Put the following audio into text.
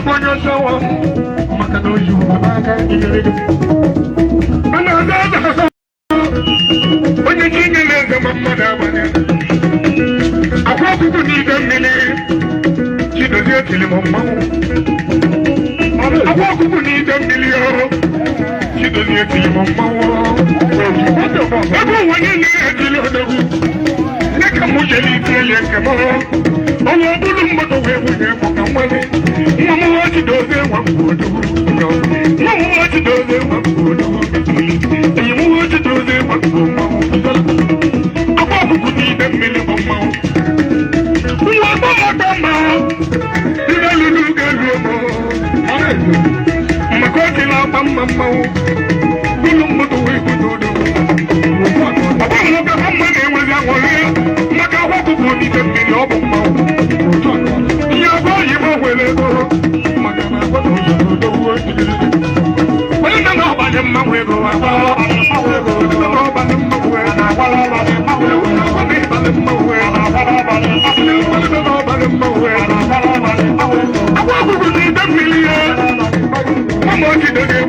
Akwanya sawa, makano yu mabaka igerege. Ana zaza onye chinyele ga mama da banya. Akwa kuku ni da mele, chidozie tili mama. Akwa kuku ni da mele yo, chidozie tili mama. Akwa wanye ni tili odagu, neka mujeli tili kemo. Owo bulu mboto wewu ne mokamwele. Mama wachi doze wakudu. Mama wachi doze wakudu. Mama wachi doze wakudu. Akwa kukuti demile mama. Mama mama. Ina lulu galumo. Makoti la mama mama. Bulu mboto wewu dodo. Akwa mboka mama ne weza wole. Maka wakukuti demile mama. I